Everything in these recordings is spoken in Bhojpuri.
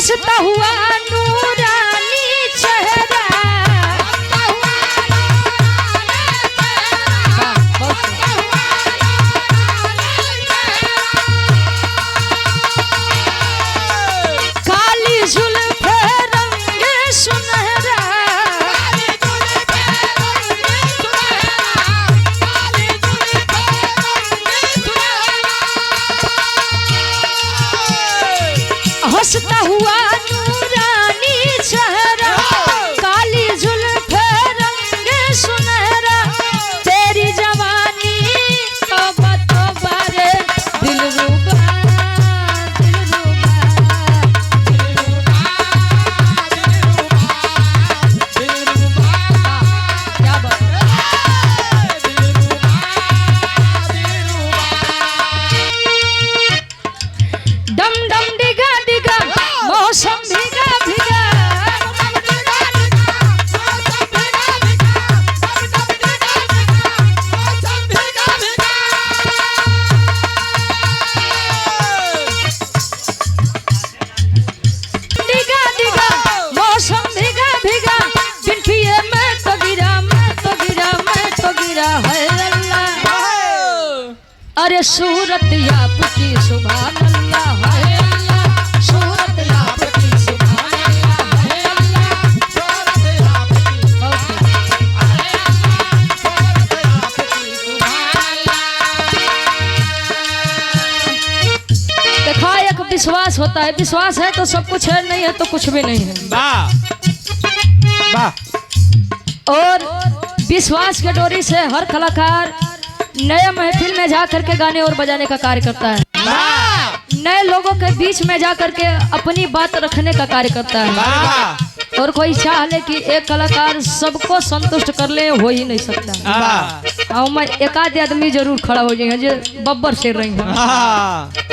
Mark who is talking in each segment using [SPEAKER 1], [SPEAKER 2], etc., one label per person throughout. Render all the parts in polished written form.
[SPEAKER 1] हंसता हुआ नूरानी चेहरा काली जुल्फे रंग सुनहरा हंसता हुआ नूरानी चेहरा काली जुल्फे रंग सुनहरा तेरी जवानी तौबा तौबा रे दिलरुबा क्या बात डम डम डिगा डिगा मौसम भीगा भीगा डिगा डिगा मौसम भीगा भीगा बिन पिए मैं तो गिरा मैं तो गिरा मैं तो गिरा है अल्लाह अरे सूरत आपकी सुभान अल्लाह है अल्लाह सूरत आपकी सुभान अल्लाह है अल्लाह देखा एक विश्वास होता है विश्वास है तो सब कुछ है नहीं है तो कुछ भी नहीं है
[SPEAKER 2] वाह वाह
[SPEAKER 1] और विश्वास के डोरी से हर कलाकार नए महफिल में जा करके गाने और बजाने का कार्य करता है नए लोगों के बीच में जा करके अपनी बात रखने का कार्य करता है और कोई चाह ले कि एक कलाकार सबको संतुष्ट कर ले हो ही नहीं सकता हाँ मैं एक आध आदमी जरूर खड़ा हो जाएगा जो बब्बर शेर रही है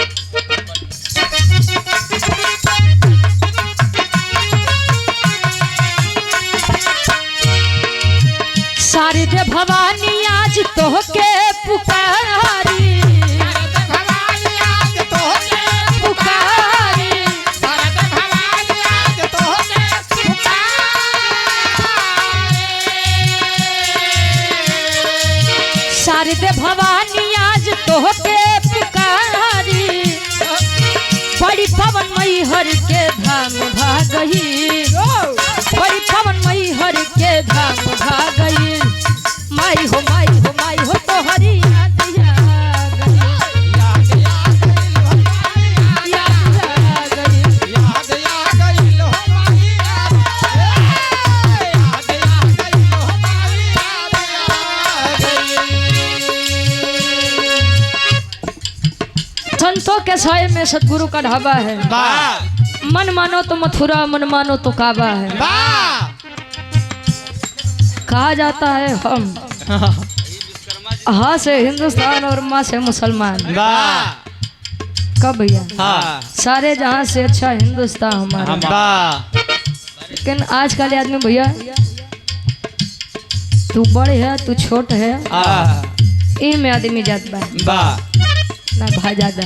[SPEAKER 1] शारदे भवानी आज तोहके पुकारी शारदे भवानी आज तोहके पुकारी बड़ी पवन मई हर के धाम भागई बड़ी पवन मई हर के धाम भागई माई हो तो हरी याद संतों के साये में सतगुरु का ढाबा है मन मानो तो मथुरा मन मानो तो काबा है कहा जाता है हम हाँ से हिंदुस्तान और माँ से मुसलमान कब भैया सारे जहाँ से अच्छा हिंदुस्तान हमारा लेकिन आजकल आदमी भैया तू बड़े है तू छोट है इनमें आदमी जात बा ना भा ज्यादा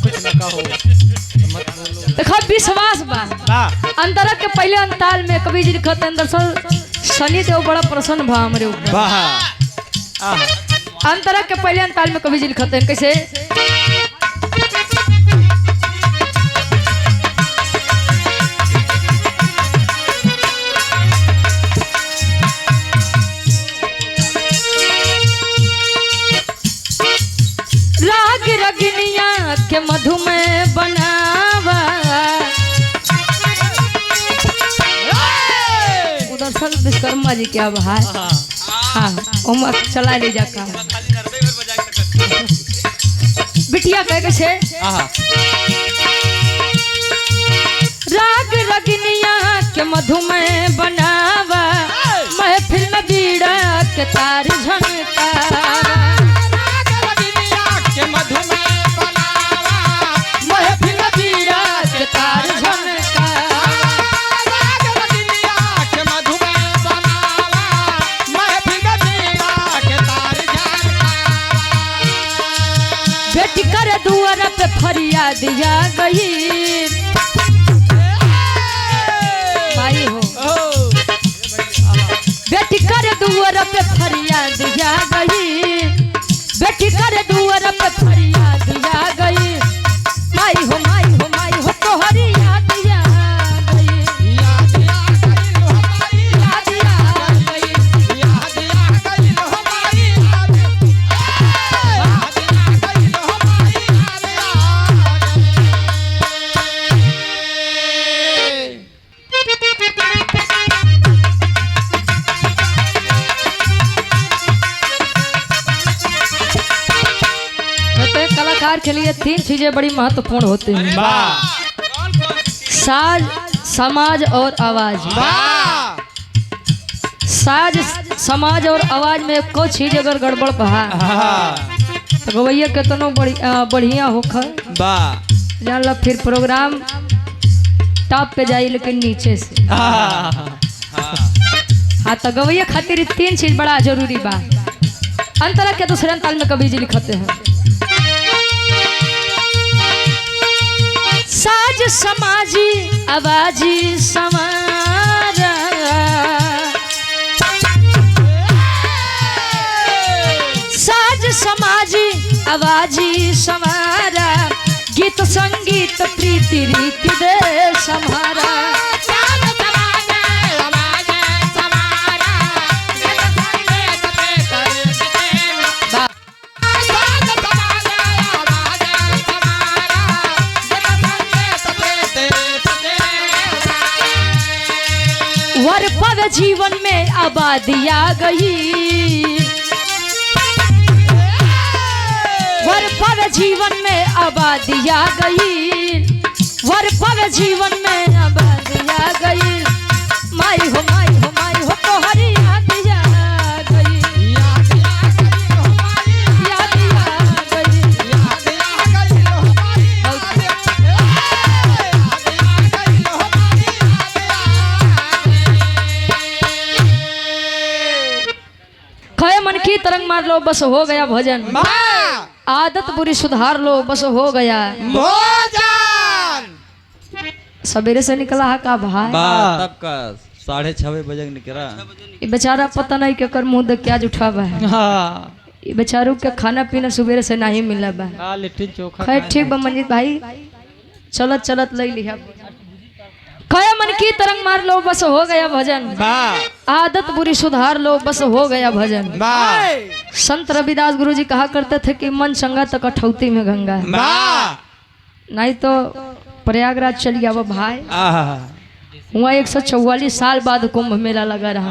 [SPEAKER 2] कुछ न कहो
[SPEAKER 1] देखो विश्वास बा अंतरा के पहले अंताल में कवि जी लिखत अंदर शनि देव बड़ा प्रसन्न भा हमरे ऊपर अंतरा के पहले अंताल में कवि जी लिखत हैं कैसे राग रगनिया के मधु में बनावा उधर सल विश्वकर्मा जी क्या भाई हाँ उमर चला ले जाका बिटिया कह कैसे राग रगनिया के मधु में बनावा महफिल में बीड़ा के तार झनकावा बेटी करे दुआरा पे फरियाद आ गई के लिए 3 चीजें बड़ी महत्वपूर्ण होती हैं। साज, समाज और आवाज। साज, समाज और आवाज में कोई चीज अगर गड़बड़ बहा तो गवैया कितनो बढ़िया होकर जान ला फिर प्रोग्राम टॉप पे जाई लेकिन नीचे से। हाँ तो गवैया खातिर 3 चीज बड़ा जरूरी बा। अंतरा के दूसरे अंताल में कवि जी लिखते हैं साज समाजी आवाजी समारा साज समाजी आवाजी समारा गीत संगीत प्रीति रीति दे समारा वर पव जीवन में आबादी आ गई वर पव जीवन में आबादी आ गई वर पव जीवन में आबादी आ गई माई हो माई हो माई हो तोहरी याद आ गई याद आ गई खय मन की तरंग मार लो बस हो गया भजन आदत बुरी सुधार लो बस हो गया सवेरे से निकला है का भाई
[SPEAKER 3] तब का 6:30 बजे निकला।
[SPEAKER 1] ये बेचारा पता नहीं के कर मुंह देख के आज उठा बा है। ये बेचारू के खाना पीना सवेरे से नहीं मिला बा।
[SPEAKER 2] लिट्टी चोखा
[SPEAKER 1] खैर ठीक बा मंजीत भाई चलत चलत ले लिया खया मन की तरंग मार लो बस हो गया भजन आदत बुरी सुधार लो बस हो गया भजन। संत रविदास गुरु जी कहा करते थे कि मन चंगा तो कठौती में गंगा नहीं तो प्रयागराज चल गया वो भाई वहाँ 144 साल बाद कुंभ मेला लगा रहा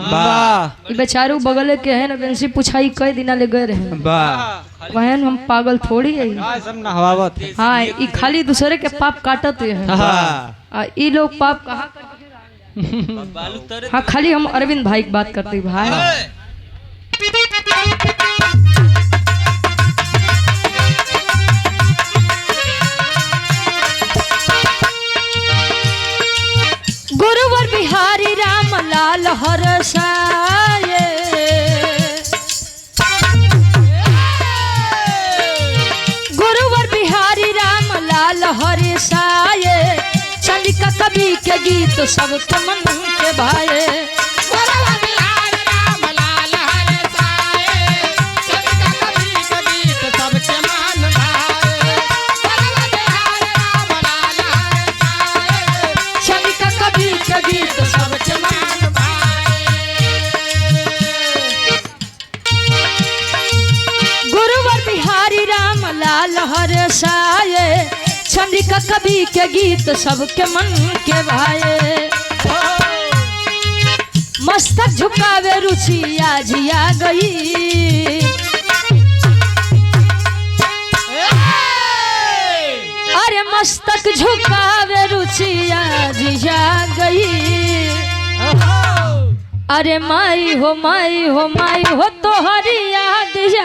[SPEAKER 1] बेचारू बगल के है ना बेंसी पूछाई कई दिन ले गए रहे बहन हम पागल थोड़ी है हाँ ये खाली दूसरे के पाप काटत है ये लोग पाप कहाँ हाँ खाली हम अरविंद भाई की बात करते भाई गुरुवर बिहारी राम लाल हरसाए गुरुवर बिहारी राम लाल हरसाए चंडिका कवि के गीत सबके मन के भाए हरसाए चंद्रिका कवि के गीत सबके मन के भाए मस्तक झुकावे रुचि आज आ गई अरे मस्तक झुकावे रुचि आज आ गई अरे माई हो तोहरी याद आ